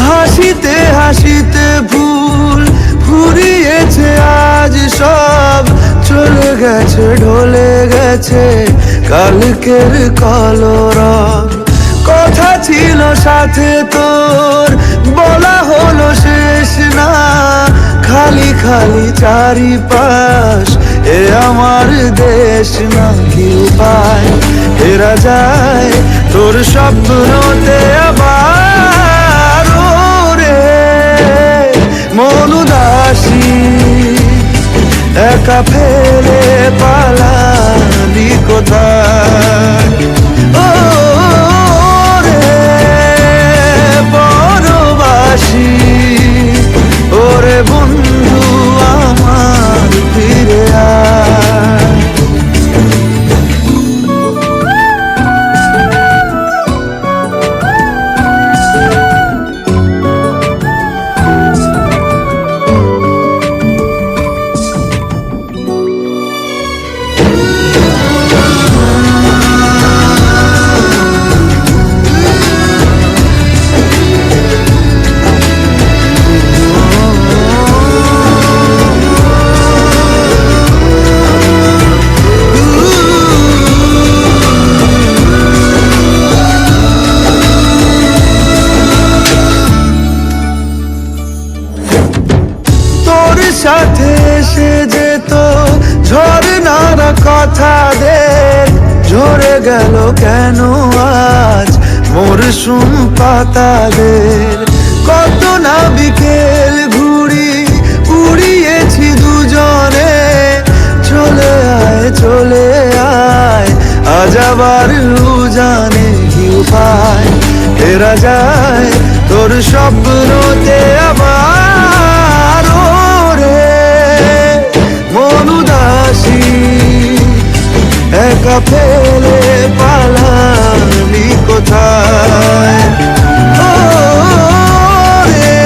হাসিতে হাসিতে ভুল ফুরিয়েছে আজ সব, চলে গেছে ঢলে গেছে কালকের কলরব। কথা ছিল সাথে তোর, বলা হলো শেষ না, খালি খালি চারিপাশ, এ আমার দেশ না। কি উপায় ফেরা যায় তোর স্বপ্নতে আবার? রে মন উদাসী একা ফেলে পালালি কোথায়? ও রে পরবাসী, ওরে বন্ধু আমার ফিরে আয়। সাথে এসে যেত ঝরনার কথা দেখ, ঝরে গেল কেন আজ মরশুম পাতাদের? কত না বিকেল ঘুড়ি উড়িয়েছি দুজনে, চলে আয় চলে আয় আজ আবার উজানে। কি উপায় ফেরা যায় তোর স্বপ্নতে আবার? মন উদাসী একা ফেলে পালালি কোথায়? ও রে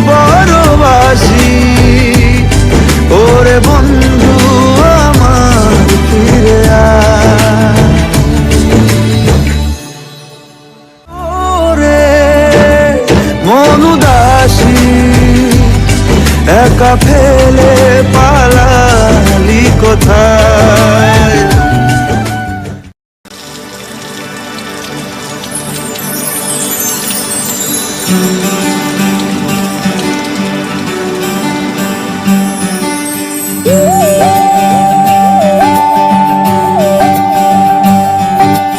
বড়বাসী, ওরে বন্ধু আমার ফিরে আয়। ওরে মন উদাসী একা ফেলে পালালি কোথায়?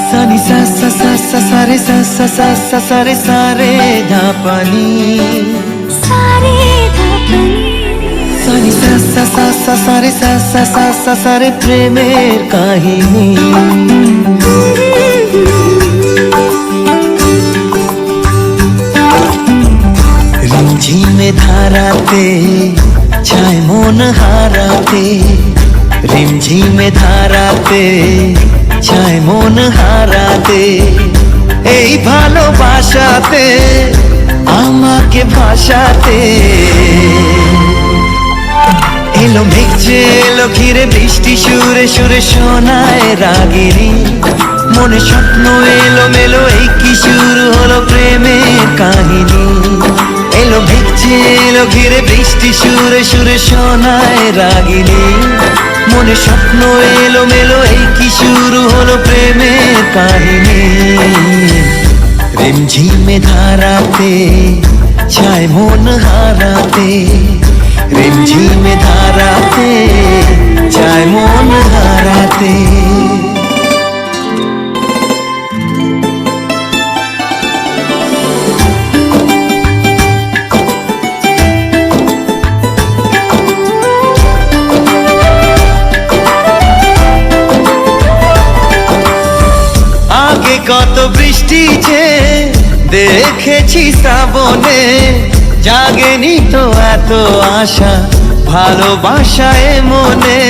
সানি সা সা সা সা সা রে সা সা সা সা সা রে সা রে ধা পানি, সানি সা সা সা সা সা রে সা সা সা সা সা রে প্রেমের কাহিনী। রিমঝিমে ধারাতে ছায় মন হারাতে, রিমঝিমে ধারাতে ছায় মন হারাতে, এই ভালোবাসাতে আমাকে ভাসাতে। এলো মেঘে এলো ঘিরে বৃষ্টি সুরে সুরে শোনায় রাগিনী, মনে স্বপ্ন এলো মেলো, এই কি শুরু হলো প্রেমের কাহিনী। এলো মেঘে এলো ঘিরে বৃষ্টি সুরে সুরে শোনায় রাগিনী, মনে স্বপ্ন এলো মেলো, এই কি শুরু হলো প্রেমের কাহিনী। রিমঝিমে ধারাতে ছায় মন হারাতে, রিমঝিমে ধারাতে ছায় মন হারাতে। কত বৃষ্টি যে দেখেছি শ্রাবণে, জাগেনি তো এত আশা ভালোবাসায় মনে।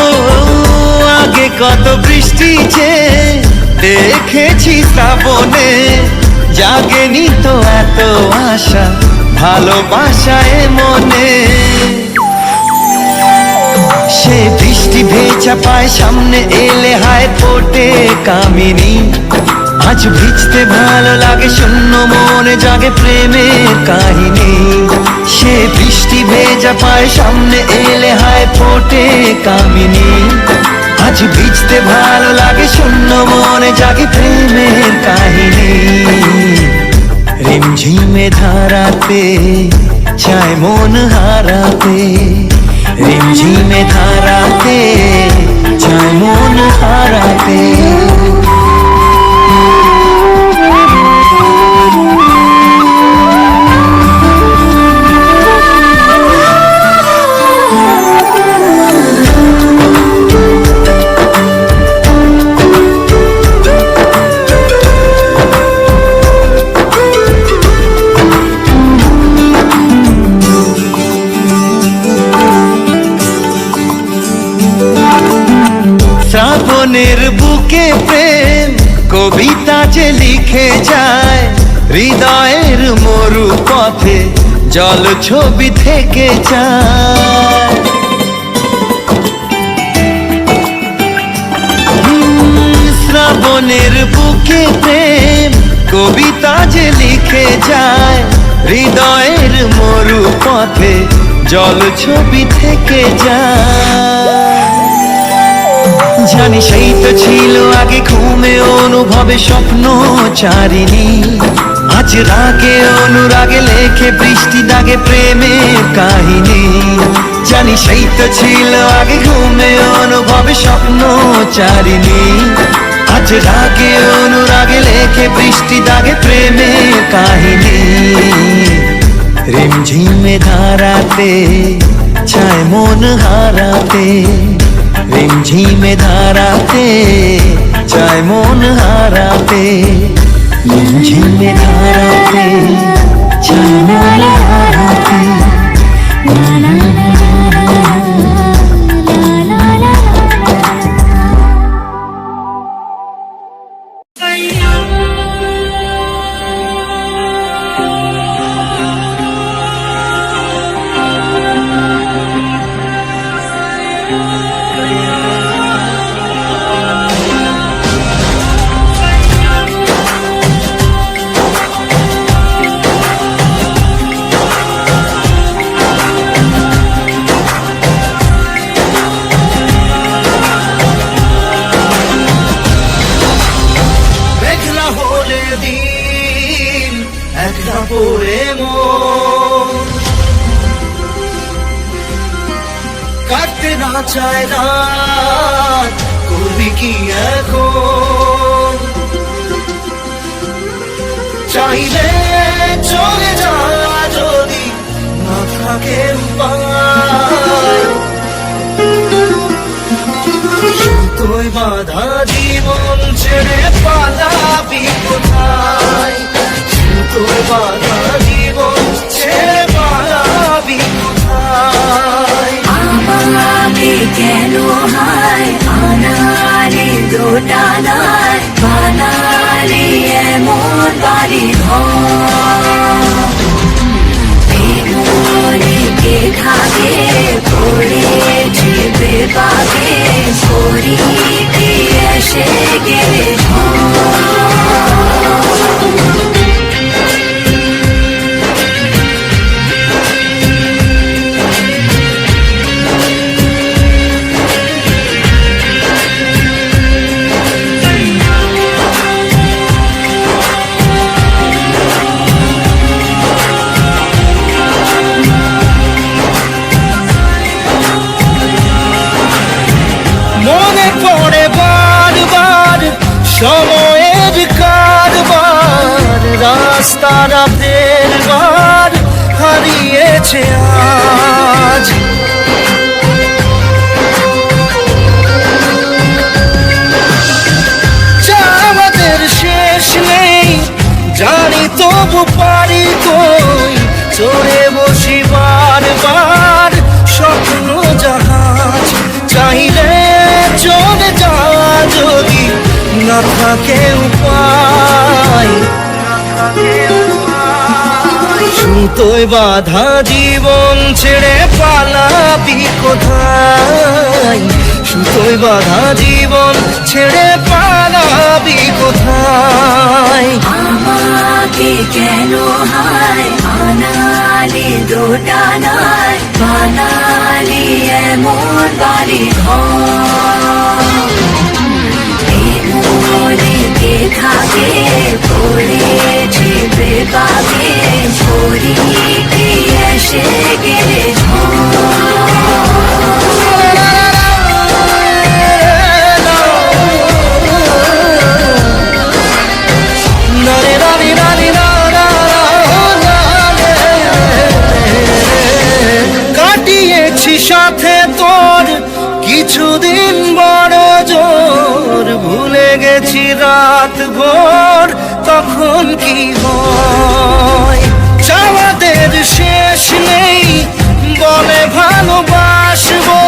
ও আগে কত বৃষ্টি যে দেখেছি শ্রাবণে, জাগেনি তো এত আশা ভালোবাসায় মনে। সে বৃষ্টি ভেজা পায় সামনে এলে হায় ফোটে কামিনী। আজ ভিজতে ভালো লাগে, শূন্য মনে জাগে প্রেমের কাহিনী। সে বৃষ্টি ভেজা পায় সামনে এলে হায় ফোটে কামিনী। আজ ভিজতে ভালো লাগে, শূন্য মনে জাগে প্রেমের কাহিনী। রিমঝিমে ধারাতে চায় মন হারাতে, রিমঝিমে ধারাতে চায় মন হারাতে। শ্রাবণের বুকে প্রেম কবিতা যে লিখে যায়, হৃদয়ের মরু পথে জল ছবি থেকে যায়। শ্রাবণের বুকে প্রেম কবিতা যে লিখে যায়, হৃদয়ের মরু পথে জল ছবি থেকে যায়। জানি সেই তো ছিল আগে ঘুমে অনুভবে স্বপ্ন চারিণী। আজ রাগে অনুরাগে লেখে বৃষ্টি দাগে প্রেমের কাহিনী। জানি সেই তো ছিল আগে ঘুমে অনুভবে স্বপ্ন চারিণী। আজ রাগে অনুরাগে লেখে বৃষ্টি দাগে প্রেমের কাহিনী। রিমঝিমে ধারাতে চায় মন হারাতে, রিমঝিমে ধারাতে চায় মন হারাতে, রিমঝিমে ধারাতে চায় মন হারাতে। কাটতে না চায় রাত, করবি কি এখন? চাইলে চলে যা যদি না থাকে উপায়। সুতোয় বাঁধা জীবন ছেড়ে পালাবি কোথায়? সুতোয় বাঁধা জীবন ছেড়ে পালাবি কোথায়? আমাকে কেন হায় আনারে দোটানায় বানালে এমন বাড়ি ঘর? কে থাকে পড়েছে বেবাকে পরিতে এসে গেলে সময়ের কারবার, রাস্তাটা ফেরবার হারিয়েছে আজ। আমাদের শেষ নেই জানি, তবু পারি কই চড়ে বসি বারবার স্বপ্ন জাহাজ। চাইলে চলে যা যদি না থাকে উপায়। সুতোয় বাঁধা জীবন ছেড়ে পালাবি কোথায়? সুতোয় বাঁধা জীবন ছেড়ে পালা ডানায় বানালি এমন বাড়ি ঘর এই মনে কে থাকে পড়েছে বেবাগে পরীকে এসে গেলে কাটিয়েছি সাথে তোর কিছুদিন বড় জোর, ভুলে গেছি রাত ভোর তখন কি হয়। চাওয়াদের শেষ নেই বলে ভালোবাসবো,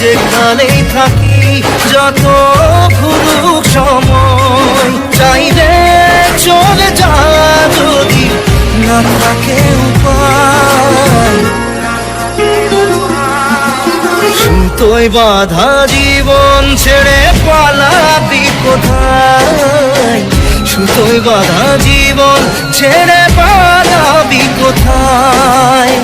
যেখানেই থাকি যত ঘুরুক সময়। চাইলে চলে যা যদি না থাকে উপায়, সুতোয় বাঁধা জীবন ছেড়ে পালাবি কোথায়, সুতোয় বাঁধা জীবন ছেড়ে পালাবি কোথায়।